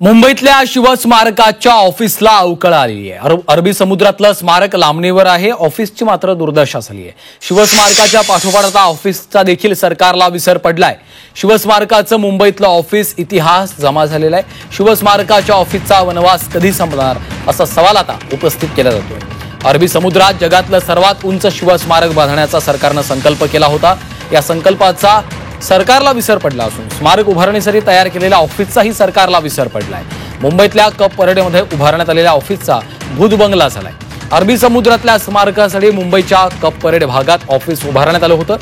मुंबईतल्या शिवस्मारकाच्या ऑफिसला अवकळ आली आहे। अरबी समुद्रातलं स्मारक लांबणीवर आहे, ऑफिसची मात्र दुर्दशा झाली आहे। शिवस्मारकाच्या पाठोपाठ आता ऑफिसचा देखील सरकारला विसर पडलाय। शिवस्मारकाचं मुंबईतलं ऑफिस इतिहास जमा झालेला आहे। शिवस्मारकाच्या ऑफिसचा वनवास कधी संपणार असा सवाल आता उपस्थित केला जातोय। अरबी समुद्रात जगातलं सर्वात उंच शिवस्मारक बांधण्याचा सरकारने संकल्प केला होता। या संकल्पाचा सरकारला विसर पडला असून स्मारक उभारणीसाठी तयार केलेल्या ऑफिसचाही सरकारला विसर पडलाय। मुंबईतल्या कप परेडमध्ये उभारण्यात आलेल्या ऑफिसचा भूत बंगला झालाय। अरबी समुद्रातल्या स्मारकासाठी मुंबईच्या कप परेड भागात ऑफिस उभारण्यात आलं होतं।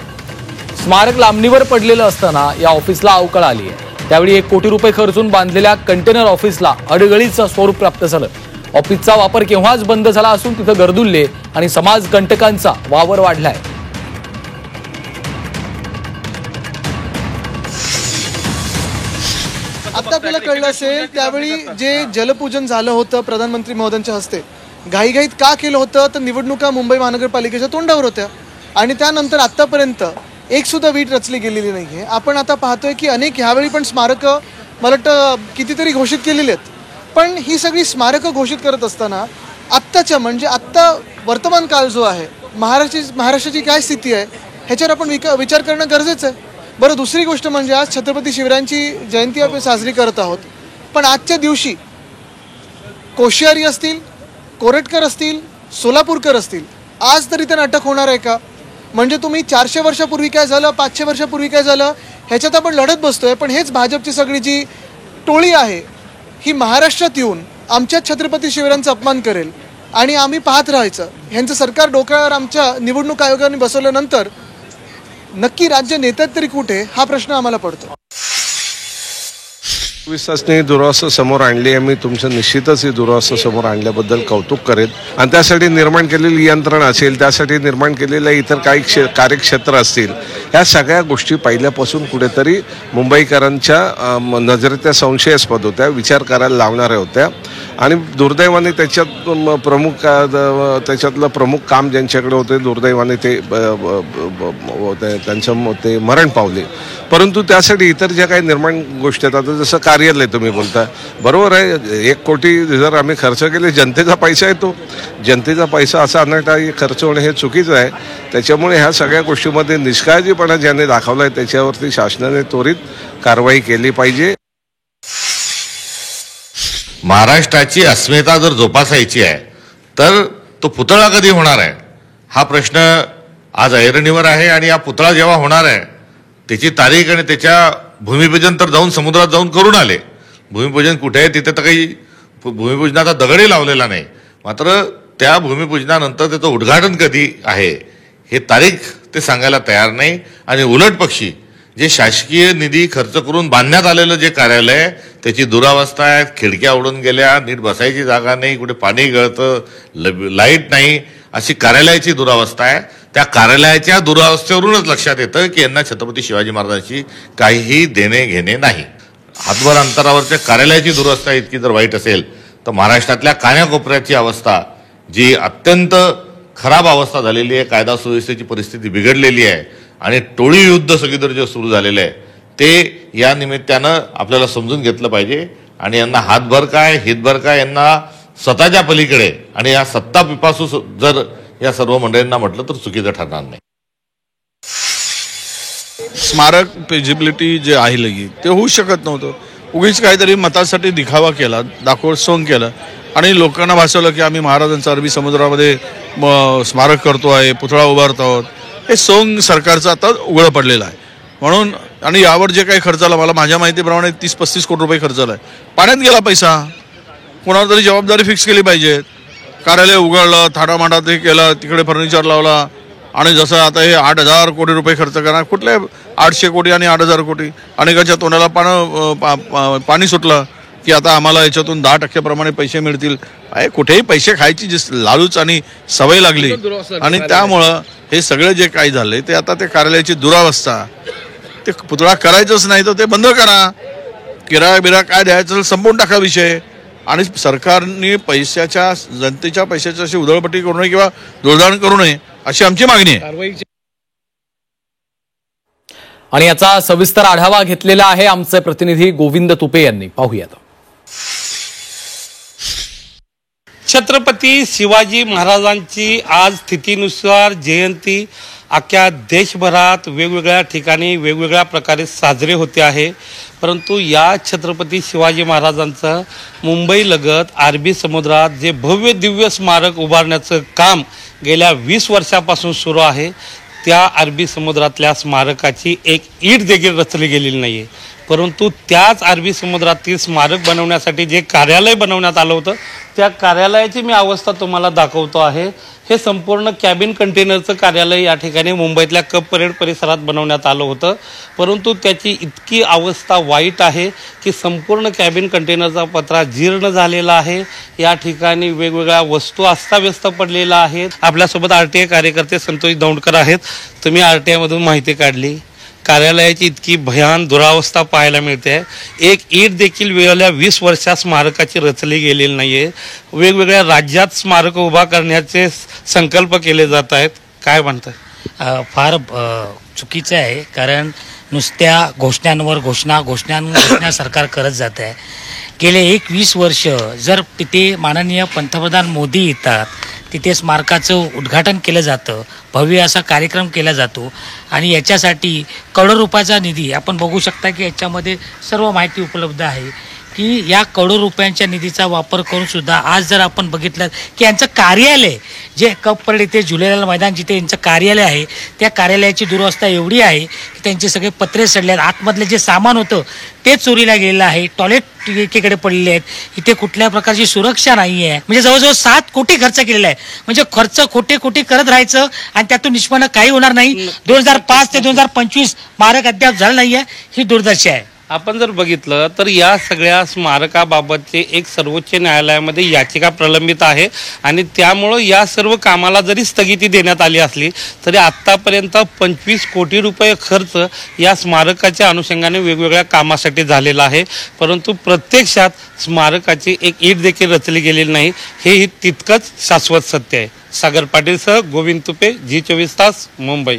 स्मारक लांबणीवर पडलेलं असताना या ऑफिसला अवकळ आली आहे। त्यावेळी 1 कोटी रुपये खर्चून बांधलेल्या कंटेनर ऑफिसला अडगळीचं स्वरूप प्राप्त झालं। ऑफिसचा वापर केव्हाच बंद झाला असून तिथं गर्दुल्ले आणि समाज कंटकांचा वावर वाढलाय। आता आपल्याला कळलं असेल त्यावेळी जे जलपूजन झालं होतं प्रधानमंत्री महोदयांच्या हस्ते, घाईघाईत का केलं होतं तर निवडणुका मुंबई महानगरपालिकेच्या तोंडावर होत्या आणि त्यानंतर आतापर्यंत एक सुद्धा वीट रचली गेलेली नाहीये। आपण आता पाहतोय की अनेक ह्यावेळी पण स्मारकं मला वाटतं कितीतरी घोषित केलेली आहेत, पण ही सगळी स्मारकं घोषित करत असताना आत्ताच्या म्हणजे आत्ता वर्तमान काळ जो आहे, महाराष्ट्राची काय स्थिती आहे ह्याच्यावर आपण विचार करणं गरजेचं आहे। बरं, दुसरी गोष्ट म्हणजे आज छत्रपती शिवरायांची जयंती आपण साजरी करत आहोत, पण आजच्या दिवशी कोश्यारी असतील, कोरटकर असतील, सोलापूरकर असतील, आज तरी त्यांना अटक होणार आहे का? म्हणजे तुम्ही 400 वर्षापूर्वी काय झालं, 500 वर्षापूर्वी काय झालं ह्याच्यात आपण लढत बसतोय, पण हेच भाजपची सगळी जी टोळी आहे ही महाराष्ट्रात येऊन आमच्या छत्रपती शिवरायांचा अपमान करेल आणि आम्ही पाहत राहायचं। ह्यांचं सरकार डोक्यावर आमच्या निवडणूक आयोगाने बसवल्यानंतर नक्की राज्य नेत्यात तरी कुठे हा प्रश्न आम्हाला पडतो। विश्वासने दुरावस्था समोर आणली आहे। मी तुमचं निश्चितच ही दुरावस्था समोर आणल्याबद्दल कौतुक करेन आणि त्यासाठी निर्माण केलेली यंत्रणा असेल, त्यासाठी निर्माण केलेल्या इतर काही कार्यक्षेत्र असतील, ह्या सगळ्या गोष्टी पहिल्यापासून कुठेतरी मुंबईकरांच्या नजरेत संशयास्पद होत्या, विचार करायला लावणाऱ्या होत्या आणि दुर्दैवाने त्याच्यातलं प्रमुख काम ज्यांच्याकडे होते दुर्दैवाने त्यांचं ते मरण पावले। परंतु त्यासाठी इतर ज्या काही निर्माण गोष्टी आहेत, आता जसं कार्यालय तुम्ही बोलता, बरोबर आहे, 1 कोटी जर आम्ही खर्च केले, जनतेचा पैसा आहे, तो जनतेचा पैसा असा अनाठायी खर्च होणं हे चुकीचं आहे। त्याच्यामुळे ह्या सगळ्या गोष्टींमध्ये निष्काळजीपणा ज्याने दाखवला आहे त्याच्यावरती शासनाने त्वरित कारवाई केली पाहिजे। महाराष्ट्राची अस्मिता जर जोपासायची आहे तर तो पुतळा कधी होणार आहे हा प्रश्न आज ऐरणीवर आहे आणि हा पुतळा जेव्हा होणार आहे त्याची तारीख आणि त्याच्या भूमिपूजन तर जाऊन समुद्रात जाऊन करून आले। भूमिपूजन कुठे आहे तिथे तर काही भूमिपूजनाचा दगडही लावलेला नाही, मात्र त्या भूमिपूजनानंतर त्याचं उद्घाटन कधी आहे हे तारीख ते सांगायला तयार नाही आणि उलट पक्षी जे शासकीय निधी खर्च करून बांधण्यात आलेलं जे कार्यालय आहे त्याची दुरावस्था आहे। खिडक्या उडून गेल्या, नीट बसायची जागा नाही, कुठे पाणी गळतं, लाईट नाही, अशी कार्यालयाची दुरावस्था आहे। त्या कार्यालयाच्या दुरावस्थेवरूनच लक्षात येतं की यांना छत्रपती शिवाजी महाराजांची काहीही देणे घेणे नाही। हातभर अंतरावरच्या कार्यालयाची दुरावस्था इतकी जर वाईट असेल तर महाराष्ट्रातल्या कानाकोपऱ्याची अवस्था जी अत्यंत खराब अवस्था झालेली आहे, कायदा सुव्यवस्थेची परिस्थिती बिघडलेली आहे आणि टोळी युद्ध सगळीकडे जे सुरू झालेलं आहे ते या निमित्तानं आपल्याला समजून घेतलं पाहिजे आणि यांना हातभर काय हितभर काय यांना स्वतःच्या पलीकडे आणि या सत्ता पिपासू जर या सर्व मंडळींना म्हटलं तर चुकीचं ठरणार नाही। स्मारक फिजिबिलिटी जे आहे लगी ते होऊ शकत नव्हतं। उगीच काहीतरी मतासाठी दिखावा केला, दाखवड सोंग केलं आणि लोकांना भासवलं की आम्ही महाराजांचं अरबी समुद्रामध्ये स्मारक करतो आहे, पुतळा उभारतो आहोत। हे सोंग सरकारचं आता उघडं पडलेलं आहे म्हणून। आणि यावर जे काही खर्च आला, मला माझ्या माहितीप्रमाणे 30-35 कोटी रुपये खर्च आला, पाण्यात गेला पैसा। कोणाला तरी जबाबदारी फिक्स केली पाहिजे। कार्यालय उघडलं, थाटामाटात हे केलं, तिकडे फर्निचर लावला आणि जसं आता हे 8,000 कोटी रुपये खर्च करणार, कुठले 800 कोटी आणि 8,000 कोटी, अनेकाच्या तोंडाला पाणी सुटलं की आता आम्हाला याच्यातून 10% प्रमाणे पैसे मिळतील। कुठेही पैसे खायची लालूच आणि सवय लागली आणि त्यामुळं हे सगळं जे काही झालंय ते आता ते कार्यालयाची दुरावस्था, ते पुतळा करायचंच नाही तर ते बंद करा, किराया बिरा काय द्यायचं संपवून टाका विषय आणि सरकारने जनतेच्या पैशाची अशी उधळपट्टी करू नये किंवा दुर्दाण करू नये अशी आमची मागणी आहे। आणि याचा सविस्तर आढावा घेतलेला आहे आमचे प्रतिनिधी गोविंद तुपे यांनी, पाहूयात। छत्रपती शिवाजी महाराजांची आज स्थितीनुसार जयंती अख्ख्या देशभरात वेगवेगळ्या ठिकाणी वेगवेगळ्या प्रकारे साजरे होते आहे. परंतु या छत्रपती शिवाजी महाराजांचं मुंबईलगत अरबी समुद्रात जे भव्य दिव्य स्मारक उभारण्याचं काम गेल्या 20 वर्षापासून सुरू आहे, त्या अरबी समुद्रातल्या स्मारकाची एक ईट देखील रचली गेलेली नाही आहे. परंतु त्याच अरबी समुद्रातील स्मारक बनवण्यासाठी जे कार्यालय बनवण्यात आलं होतं, त्या कार्यालयाची मी अवस्था तुम्हाला दाखवतो आहे. हे संपूर्ण कॅबिन कंटेनरचं कार्यालय या ठिकाणी मुंबईतल्या कप परेड परिसरात बनवण्यात आलं होतं. परंतु त्याची इतकी अवस्था वाईट आहे की संपूर्ण कॅबिन कंटेनरचा पत्रा जीर्ण झालेला आहे. या ठिकाणी वेगवेगळ्या वस्तू अस्ताव्यस्त पडलेल्या आहेत. आपल्यासोबत RTI कार्यकर्ते संतोष दौंडकर आहेत. तुम्ही RTI मधून माहिती काढली. कार्यालयाची इतकी भयान दुरावस्था पाहायला मिळते. एक ईट देखील गेल्या 20 वर्षात स्मारकाची रचली गेलेली नाहीये. वेगवेगळ्या राज्यात स्मारक उभा करण्याचे संकल्प केले जात आहेत. काय म्हणतात? फार चुकीचं आहे, कारण नुसत्या घोषणांवर घोषणा सरकार करत जात आहे. गेले 20 वर्ष जर तिथे माननीय पंतप्रधान मोदी येतात, तिथे स्मारकाचं उद्घाटन केलं जातं, भव्य असा कार्यक्रम केला जातो आणि याच्यासाठी करोडो रुपयाचा निधी आपण बघू शकता की याच्यामध्ये सर्व माहिती उपलब्ध आहे की या करोडो रुपयांच्या निधीचा वापर करून सुद्धा आज जर आपण बघितलं की यांचं कार्यालय जे कप परेड इथे झुलेलाल मैदान जिथे यांचं कार्यालय आहे, त्या कार्यालयाची दुरवस्था एवढी आहे की त्यांचे सगळे पत्रे सडले आहेत. आतमधले जे सामान होतं ते चोरीला गेलेलं आहे. टॉयलेट एकीकडे पडलेले आहेत. इथे कुठल्या प्रकारची सुरक्षा नाही आहे. म्हणजे जवळजवळ 7 कोटी खर्च केलेला आहे. म्हणजे खर्च खोटे करत राहायचं आणि त्यातून निष्पन्न काही होणार नाही. 2005 ते 2025 स्मारक अद्याप झालं नाही आहे. ही दुर्दशा आहे. आपण जर बघितलं तर या सगळ्या स्मारकाबाबतचे एक सर्वोच्च न्यायालयामध्ये याचिका प्रलंबित आहे आणि त्यामुळं या सर्व कामाला जरी स्थगिती देण्यात आली असली तरी आत्तापर्यंत 25 कोटी रुपये खर्च या स्मारकाच्या अनुषंगाने वेगवेगळ्या कामासाठी झालेला आहे. परंतु प्रत्यक्षात स्मारकाची एक ईट देखील रचली गेलेली नाही. हे तितकंच शाश्वत सत्य आहे. सागर पाटीलसह गोविंद तुपे, G24 तास, मुंबई.